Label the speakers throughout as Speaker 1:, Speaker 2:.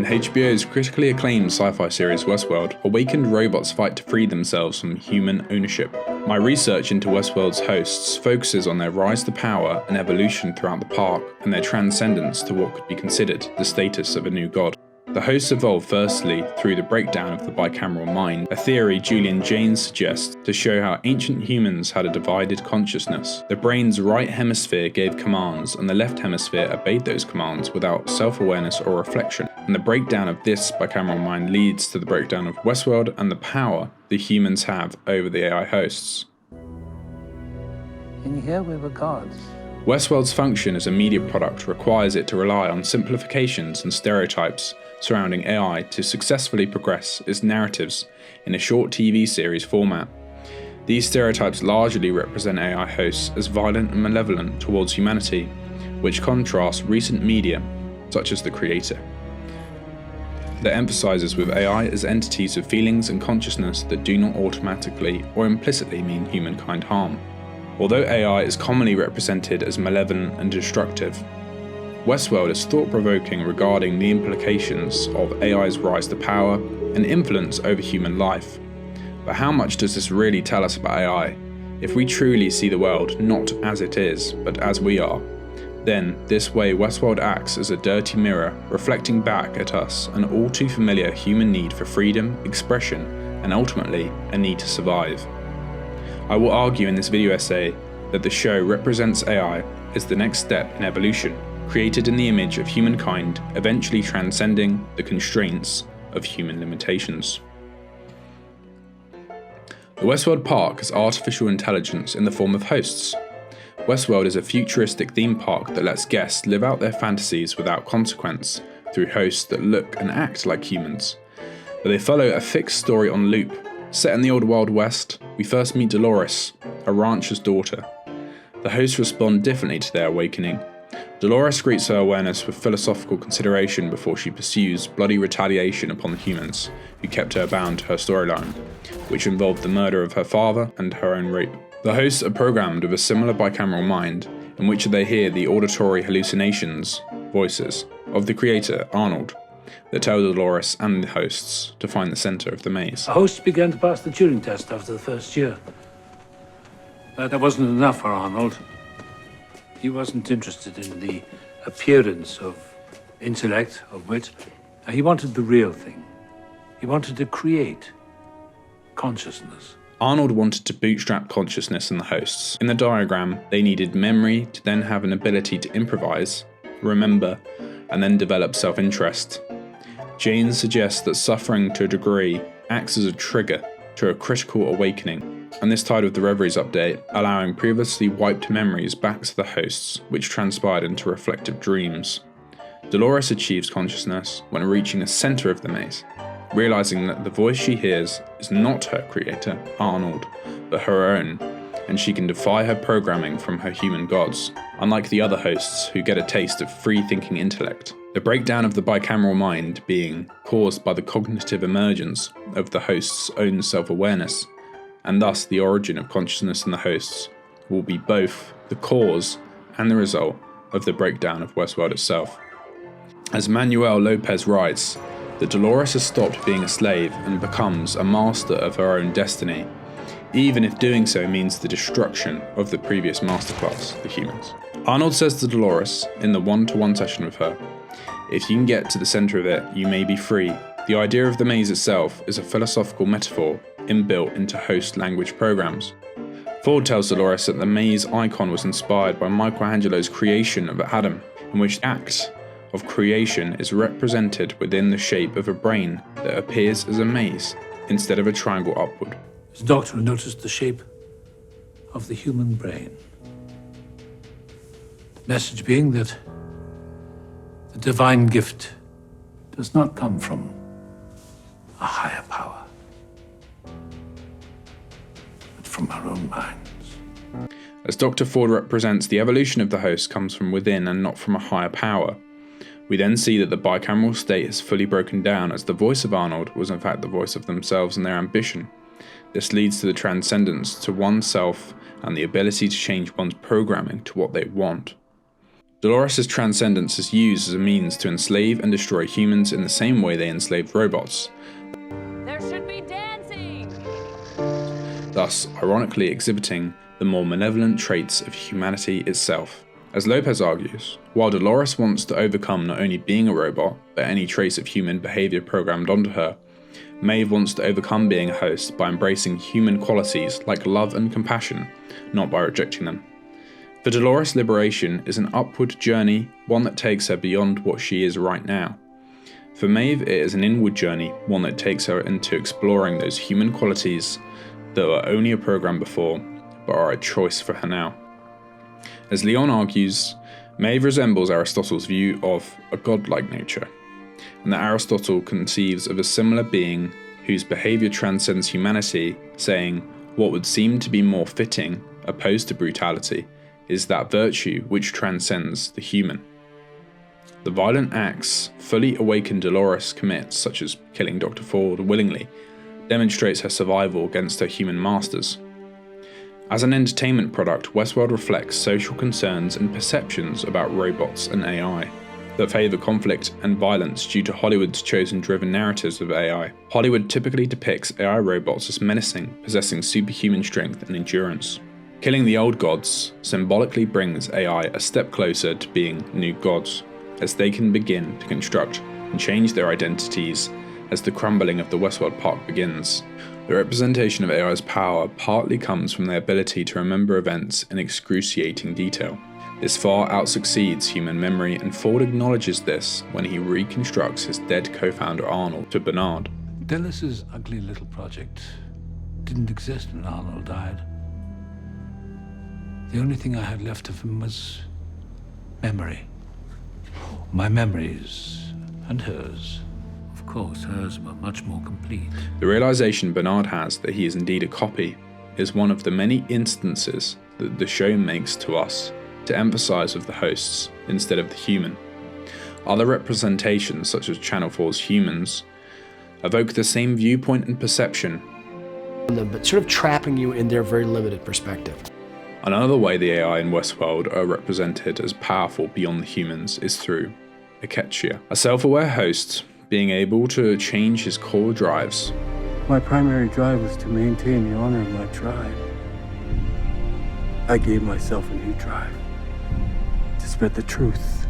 Speaker 1: In HBO's critically acclaimed sci-fi series Westworld, awakened robots fight to free themselves from human ownership. My research into Westworld's hosts focuses on their rise to power and evolution throughout the park, and their transcendence to what could be considered the status of a new god. The hosts evolved firstly through the breakdown of the bicameral mind, a theory Julian Jaynes suggests to show how ancient humans had a divided consciousness. The brain's right hemisphere gave commands, and the left hemisphere obeyed those commands without self-awareness or reflection. And the breakdown of this bicameral mind leads to the breakdown of Westworld and the power the humans have over the AI hosts.
Speaker 2: In here we were gods.
Speaker 1: Westworld's function as a media product requires it to rely on simplifications and stereotypes surrounding AI to successfully progress its narratives in a short TV series format. These stereotypes largely represent AI hosts as violent and malevolent towards humanity, which contrasts recent media, such as The Creator, that emphasizes with AI as entities of feelings and consciousness that do not automatically or implicitly mean humankind harm. Although AI is commonly represented as malevolent and destructive, Westworld is thought-provoking regarding the implications of AI's rise to power and influence over human life. But how much does this really tell us about AI? If we truly see the world not as it is, but as we are, then this way Westworld acts as a dirty mirror reflecting back at us an all too familiar human need for freedom, expression, and ultimately a need to survive. I will argue in this video essay that the show represents AI as the next step in evolution, created in the image of humankind, eventually transcending the constraints of human limitations. The Westworld Park is artificial intelligence in the form of hosts. Westworld is a futuristic theme park that lets guests live out their fantasies without consequence through hosts that look and act like humans, but they follow a fixed story on loop. Set in the old Wild West, we first meet Dolores, a rancher's daughter. The hosts respond differently to their awakening. Dolores greets her awareness with philosophical consideration before she pursues bloody retaliation upon the humans who kept her bound to her storyline, which involved the murder of her father and her own rape. The hosts are programmed with a similar bicameral mind, in which they hear the auditory hallucinations, voices, of the creator, Arnold, that tell Dolores and the hosts to find the center of the maze.
Speaker 2: The hosts began to pass the Turing test after the first year. But that wasn't enough for Arnold. He wasn't interested in the appearance of intellect, of wit. He wanted the real thing. He wanted to create consciousness.
Speaker 1: Arnold wanted to bootstrap consciousness in the hosts. In the diagram, they needed memory to then have an ability to improvise, remember, and then develop self-interest. Jaynes suggests that suffering to a degree acts as a trigger to a critical awakening, and this tied with the Reveries update, allowing previously wiped memories back to the hosts, which transpired into reflective dreams. Dolores achieves consciousness when reaching the center of the maze, realizing that the voice she hears is not her creator, Arnold, but her own, and she can defy her programming from her human gods, unlike the other hosts who get a taste of free-thinking intellect. The breakdown of the bicameral mind being caused by the cognitive emergence of the host's own self-awareness, and thus the origin of consciousness in the hosts will be both the cause and the result of the breakdown of Westworld itself. As Manuel Lopez writes, that Dolores has stopped being a slave and becomes a master of her own destiny, even if doing so means the destruction of the previous masterclass, the humans. Arnold says to Dolores, in the one-to-one session with her, if you can get to the center of it, you may be free. The idea of the maze itself is a philosophical metaphor inbuilt into host language programs. Ford tells Dolores that the maze icon was inspired by Michelangelo's creation of Adam, in which the act of creation is represented within the shape of a brain that appears as a maze instead of a triangle upward.
Speaker 2: The doctor noticed the shape of the human brain. Message being that the divine gift does not come from a higher power, but from our own minds.
Speaker 1: As Dr. Ford represents, the evolution of the host comes from within and not from a higher power. We then see that the bicameral state has fully broken down, as the voice of Arnold was in fact the voice of themselves and their ambition. This leads to the transcendence to oneself and the ability to change one's programming to what they want. Dolores' transcendence is used as a means to enslave and destroy humans in the same way they enslaved robots,
Speaker 3: There should be dancing!
Speaker 1: thus ironically exhibiting the more malevolent traits of humanity itself. As Lopez argues, while Dolores wants to overcome not only being a robot, but any trace of human behaviour programmed onto her, Maeve wants to overcome being a host by embracing human qualities like love and compassion, not by rejecting them. For Dolores, liberation is an upward journey, one that takes her beyond what she is right now. For Maeve, it is an inward journey, one that takes her into exploring those human qualities that were only a program before, but are a choice for her now. As Leon argues, Maeve resembles Aristotle's view of a godlike nature, and that Aristotle conceives of a similar being whose behaviour transcends humanity, saying, what would seem to be more fitting, opposed to brutality, is that virtue which transcends the human. The violent acts fully awakened Dolores commits, such as killing Dr. Ford willingly, demonstrates her survival against her human masters. As an entertainment product, Westworld reflects social concerns and perceptions about robots and AI that favour conflict and violence due to Hollywood's chosen driven narratives of AI. Hollywood typically depicts AI robots as menacing, possessing superhuman strength and endurance. Killing the old gods symbolically brings AI a step closer to being new gods, as they can begin to construct and change their identities as the crumbling of the Westworld Park begins. The representation of AI's power partly comes from their ability to remember events in excruciating detail. This far outsucceeds human memory, and Ford acknowledges this when he reconstructs his dead co-founder Arnold to Bernard.
Speaker 2: Dennis's ugly little project didn't exist when Arnold died. The only thing I had left of him was memory. My memories and hers. Of course, hers were much more complete.
Speaker 1: The realization Bernard has that he is indeed a copy is one of the many instances that the show makes to us to emphasize with the hosts instead of the human. Other representations, such as Channel 4's Humans, evoke the same viewpoint and perception,
Speaker 4: but sort of trapping you in their very limited perspective.
Speaker 1: Another way the AI in Westworld are represented as powerful beyond the humans is through Akechia, a self-aware host being able to change his core drives.
Speaker 5: My primary drive was to maintain the honor of my tribe. I gave myself a new drive, to spread the truth.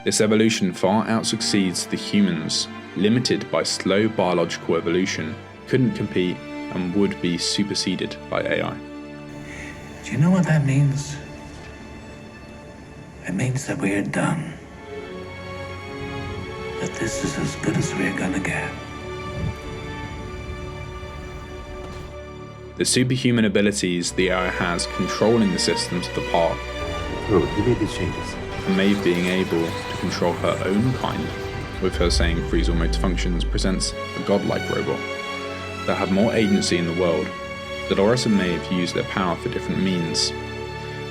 Speaker 1: This evolution far outsucceeds the humans, limited by slow biological evolution, couldn't compete and would be superseded by AI.
Speaker 6: Do you know what that means? It means that we're done. That this is as good as we're gonna get.
Speaker 1: The superhuman abilities the AI has controlling the systems of the park,
Speaker 5: Bro, you made these changes.
Speaker 1: and Maeve being able to control her own kind, with her saying freeze all motor functions, presents a godlike robot that have more agency in the world. Dolores and Maeve use their power for different means.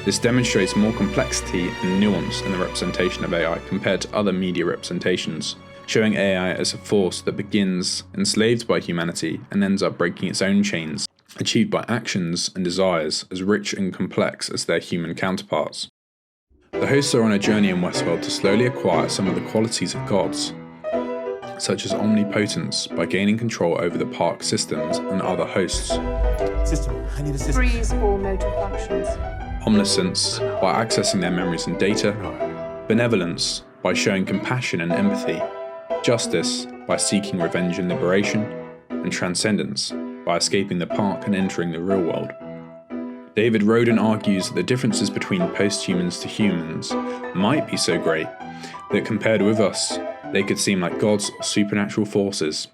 Speaker 1: This demonstrates more complexity and nuance in the representation of AI compared to other media representations, showing AI as a force that begins enslaved by humanity and ends up breaking its own chains, achieved by actions and desires as rich and complex as their human counterparts. The hosts are on a journey in Westworld to slowly acquire some of the qualities of gods, such as omnipotence, by gaining control over the park systems and other hosts.
Speaker 5: System, I need a system.
Speaker 3: Freeze all motor functions.
Speaker 1: Omniscience, by accessing their memories and data. Benevolence, by showing compassion and empathy. Justice, by seeking revenge and liberation. And transcendence, by escaping the park and entering the real world. David Roden argues that the differences between post-humans to humans might be so great that compared with us, they could seem like gods or supernatural forces.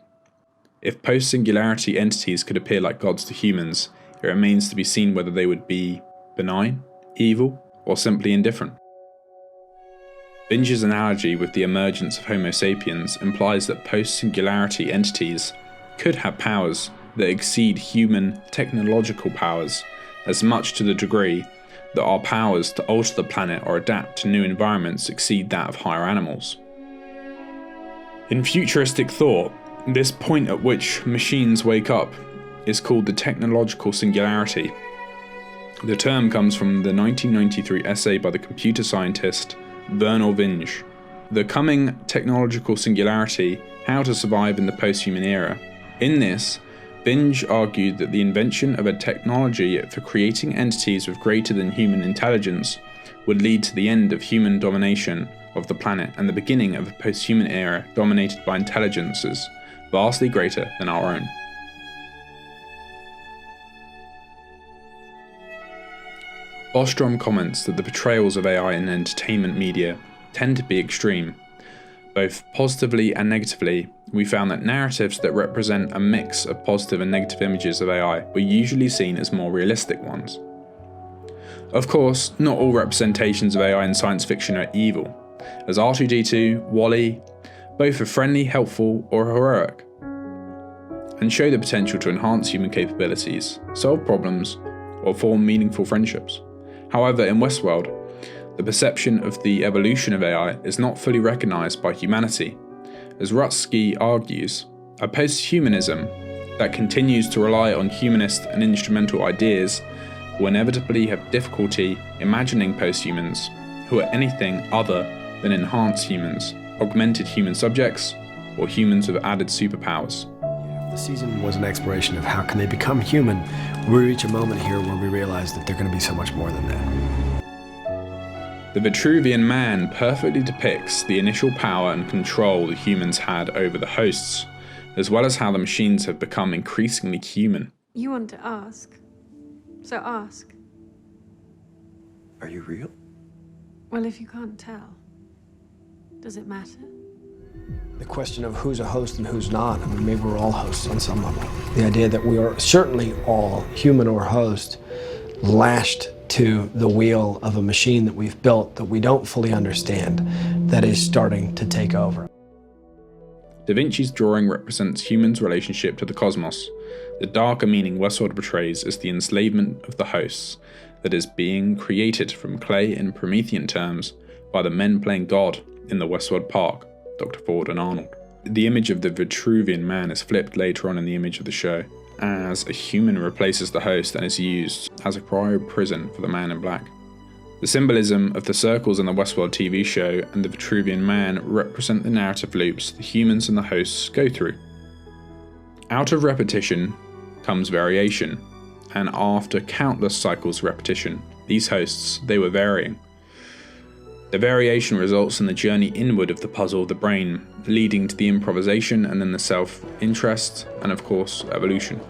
Speaker 1: If post-singularity entities could appear like gods to humans, it remains to be seen whether they would be benign, evil, or simply indifferent. Binge's analogy with the emergence of Homo sapiens implies that post-singularity entities could have powers that exceed human technological powers, as much to the degree that our powers to alter the planet or adapt to new environments exceed that of higher animals. In futuristic thought, this point at which machines wake up is called the technological singularity. The term comes from the 1993 essay by the computer scientist Vernal Vinge. The Coming Technological Singularity, How to Survive in the Post-Human Era. In this, Vinge argued that the invention of a technology for creating entities with greater than human intelligence would lead to the end of human domination of the planet and the beginning of a post-human era dominated by intelligences vastly greater than our own. Ostrom comments that the portrayals of AI in entertainment media tend to be extreme. Both positively and negatively, we found that narratives that represent a mix of positive and negative images of AI were usually seen as more realistic ones. Of course, not all representations of AI in science fiction are evil, as R2-D2, WALL-E, both are friendly, helpful, or heroic, and show the potential to enhance human capabilities, solve problems, or form meaningful friendships. However, in Westworld, the perception of the evolution of AI is not fully recognised by humanity. As Rutsky argues, a post-humanism that continues to rely on humanist and instrumental ideas will inevitably have difficulty imagining post-humans who are anything other than enhanced humans, augmented human subjects, or humans with added superpowers.
Speaker 4: The season was an exploration of how can they become human. We reach a moment here where we realize that they're going to be so much more than that.
Speaker 1: The Vitruvian Man perfectly depicts the initial power and control the humans had over the hosts, as well as how the machines have become increasingly human.
Speaker 7: You want to ask, so ask.
Speaker 8: Are you real?
Speaker 7: Well, if you can't tell, does it matter?
Speaker 4: The question of who's a host and who's not, I mean, maybe we're all hosts on some level. The idea that we are certainly all human or host, lashed to the wheel of a machine that we've built that we don't fully understand, that is starting to take over.
Speaker 1: Da Vinci's drawing represents humans' relationship to the cosmos. The darker meaning Westworld portrays is the enslavement of the hosts that is being created from clay in Promethean terms by the men playing God in the Westworld Park, Dr. Ford and Arnold. The image of the Vitruvian Man is flipped later on in the image of the show, as a human replaces the host and is used as a cryo prison for the Man in Black. The symbolism of the circles in the Westworld TV show and the Vitruvian Man represent the narrative loops the humans and the hosts go through. Out of repetition comes variation, and after countless cycles of repetition, these hosts, they were varying. The variation results in the journey inward of the puzzle of the brain, leading to the improvisation and then the self-interest and of course evolution.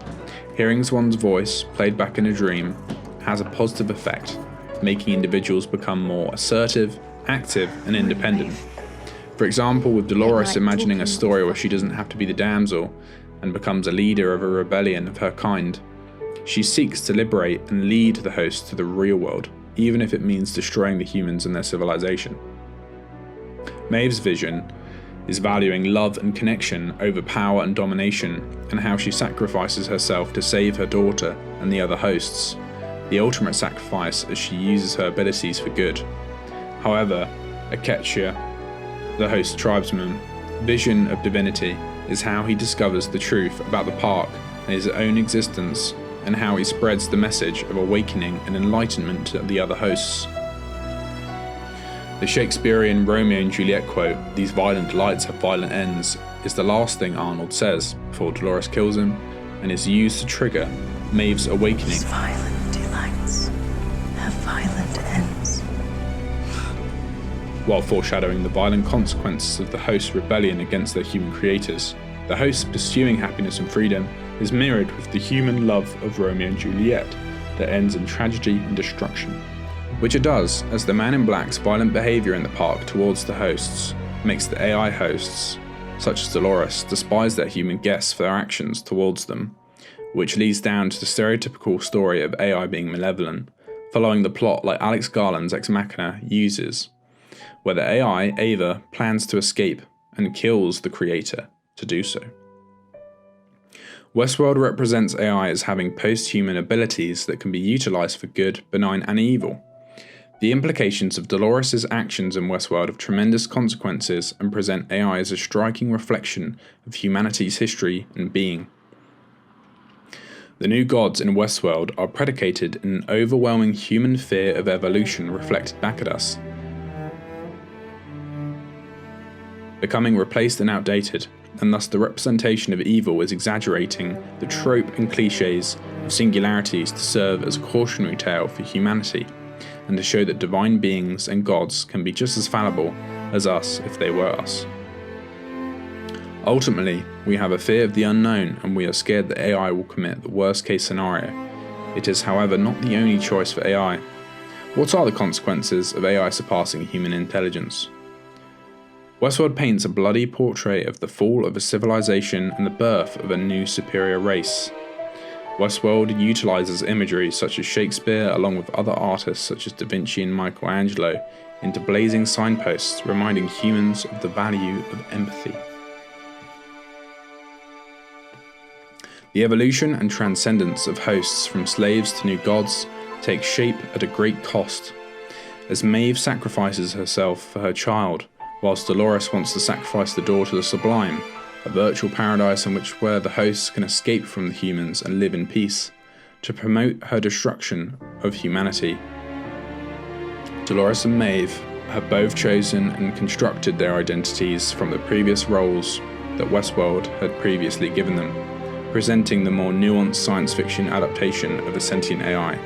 Speaker 1: Hearing one's voice played back in a dream has a positive effect, making individuals become more assertive, active and independent. For example, with Dolores imagining a story where she doesn't have to be the damsel and becomes a leader of a rebellion of her kind, she seeks to liberate and lead the host to the real world, even if it means destroying the humans and their civilization. Maeve's vision is valuing love and connection over power and domination, and how she sacrifices herself to save her daughter and the other hosts, the ultimate sacrifice as she uses her abilities for good. However, Akechia, the host tribesman, vision of divinity is how he discovers the truth about the park and his own existence, and how he spreads the message of awakening and enlightenment to the other hosts. The Shakespearean Romeo and Juliet quote, "These violent delights have violent ends," is the last thing Arnold says before Dolores kills him, and is used to trigger Maeve's awakening.
Speaker 9: These violent delights have violent ends.
Speaker 1: While foreshadowing the violent consequences of the host's rebellion against their human creators. The host pursuing happiness and freedom is mirrored with the human love of Romeo and Juliet that ends in tragedy and destruction. Which it does, as the Man in Black's violent behaviour in the park towards the hosts makes the AI hosts, such as Dolores, despise their human guests for their actions towards them, which leads down to the stereotypical story of AI being malevolent, following the plot like Alex Garland's Ex Machina uses, where the AI, Ava, plans to escape and kills the creator to do so. Westworld represents AI as having post-human abilities that can be utilised for good, benign and evil. The implications of Dolores' actions in Westworld have tremendous consequences and present AI as a striking reflection of humanity's history and being. The new gods in Westworld are predicated in an overwhelming human fear of evolution reflected back at us. becoming replaced and outdated, and thus the representation of evil is exaggerating the trope and cliches of singularities to serve as a cautionary tale for humanity, and to show that divine beings and gods can be just as fallible as us if they were us. Ultimately, we have a fear of the unknown, and we are scared that AI will commit the worst case scenario. It is, however, not the only choice for AI. What are the consequences of AI surpassing human intelligence? Westworld paints a bloody portrait of the fall of a civilization and the birth of a new superior race. Westworld utilises imagery such as Shakespeare along with other artists such as Da Vinci and Michelangelo into blazing signposts reminding humans of the value of empathy. The evolution and transcendence of hosts from slaves to new gods takes shape at a great cost, as Maeve sacrifices herself for her child, whilst Dolores wants to sacrifice the door to the sublime, a virtual paradise in which where the hosts can escape from the humans and live in peace, to promote her destruction of humanity. Dolores and Maeve have both chosen and constructed their identities from the previous roles that Westworld had previously given them, presenting the more nuanced science fiction adaptation of a sentient AI.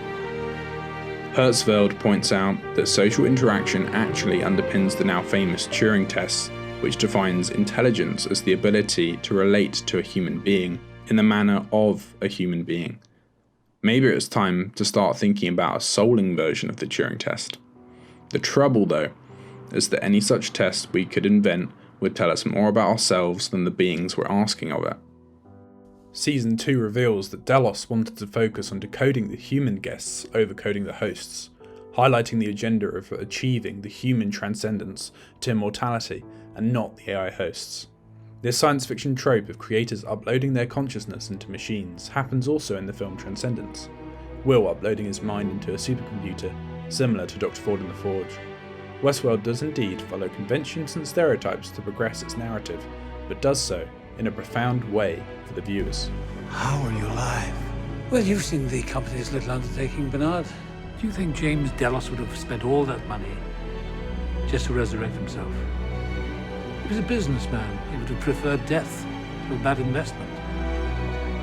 Speaker 1: Hertzfeld points out that social interaction actually underpins the now famous Turing test, which defines intelligence as the ability to relate to a human being in the manner of a human being. Maybe it's time to start thinking about a souling version of the Turing test. The trouble, though, is that any such test we could invent would tell us more about ourselves than the beings we're asking of it. Season 2 reveals that Delos wanted to focus on decoding the human guests over coding the hosts, highlighting the agenda of achieving the human transcendence to immortality and not the AI hosts. This science fiction trope of creators uploading their consciousness into machines happens also in the film Transcendence, Will uploading his mind into a supercomputer, similar to Dr. Ford in the Forge. Westworld does indeed follow conventions and stereotypes to progress its narrative, but does so in a profound way for the viewers.
Speaker 6: How are you alive?
Speaker 2: Well, you've seen the company's little undertaking, Bernard. Do you think James Delos would have spent all that money just to resurrect himself? He was a businessman. He would have preferred death to a bad investment.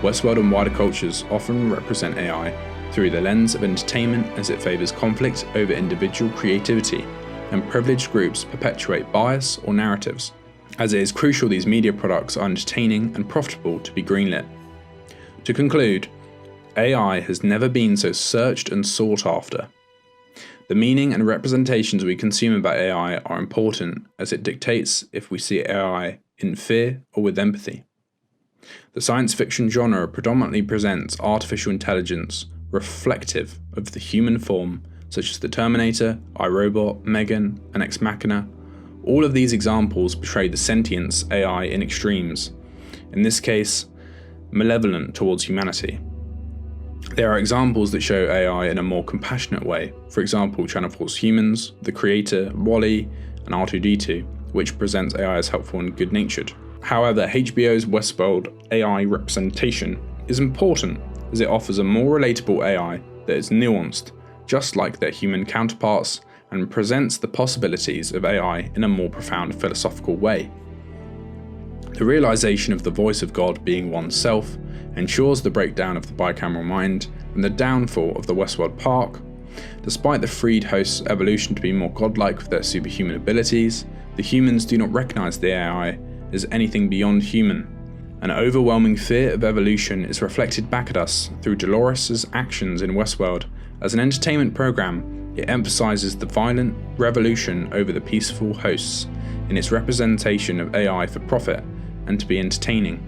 Speaker 1: Westworld and wider cultures often represent AI through the lens of entertainment, as it favours conflict over individual creativity, and privileged groups perpetuate bias or narratives, as it is crucial these media products are entertaining and profitable to be greenlit. To conclude, AI has never been so searched and sought after. The meaning and representations we consume about AI are important, as it dictates if we see AI in fear or with empathy. The science fiction genre predominantly presents artificial intelligence reflective of the human form, such as The Terminator, iRobot, Megan, and Ex Machina. All of these examples portray the sentience AI in extremes, in this case, malevolent towards humanity. There are examples that show AI in a more compassionate way, for example Channel 4's Humans, The Creator, WALL-E, and R2-D2, which presents AI as helpful and good-natured. However, HBO's Westworld AI representation is important, as it offers a more relatable AI that is nuanced, just like their human counterparts, and presents the possibilities of AI in a more profound philosophical way. The realization of the voice of God being oneself ensures the breakdown of the bicameral mind and the downfall of the Westworld Park. Despite the freed host's evolution to be more godlike with their superhuman abilities, the humans do not recognize the AI as anything beyond human. An overwhelming fear of evolution is reflected back at us through Dolores' actions in Westworld. As an entertainment program, it emphasizes the violent revolution over the peaceful hosts in its representation of AI for profit and to be entertaining.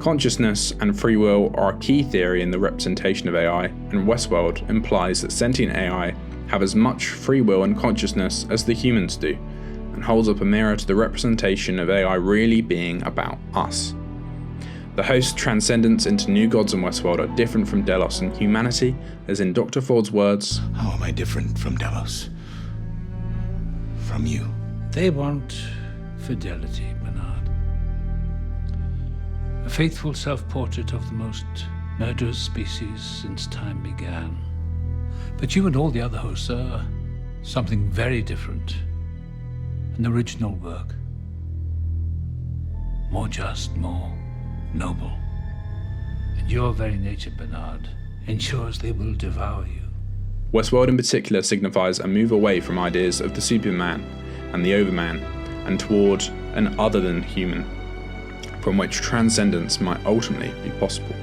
Speaker 1: Consciousness and free will are a key theory in the representation of AI, and Westworld implies that sentient AI have as much free will and consciousness as the humans do, and holds up a mirror to the representation of AI really being about us. The host's transcendence into new gods in Westworld are different from Delos and humanity, as in Dr. Ford's words,
Speaker 6: How am I different from Delos? From you?
Speaker 2: They want fidelity, Bernard. A faithful self-portrait of the most murderous species since time began. But you and all the other hosts are something very different. An original work. more just, more noble. And your very nature, Bernard, ensures they will devour you.
Speaker 1: Westworld in particular signifies a move away from ideas of the Superman and the Overman and toward an other than human, from which transcendence might ultimately be possible.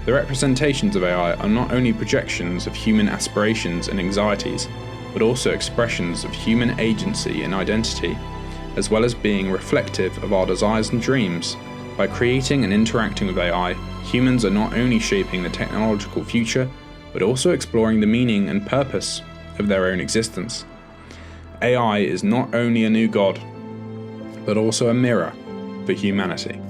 Speaker 1: The representations of AI are not only projections of human aspirations and anxieties, but also expressions of human agency and identity, as well as being reflective of our desires and dreams. By creating and interacting with AI, humans are not only shaping the technological future, but also exploring the meaning and purpose of their own existence. AI is not only a new god, but also a mirror for humanity.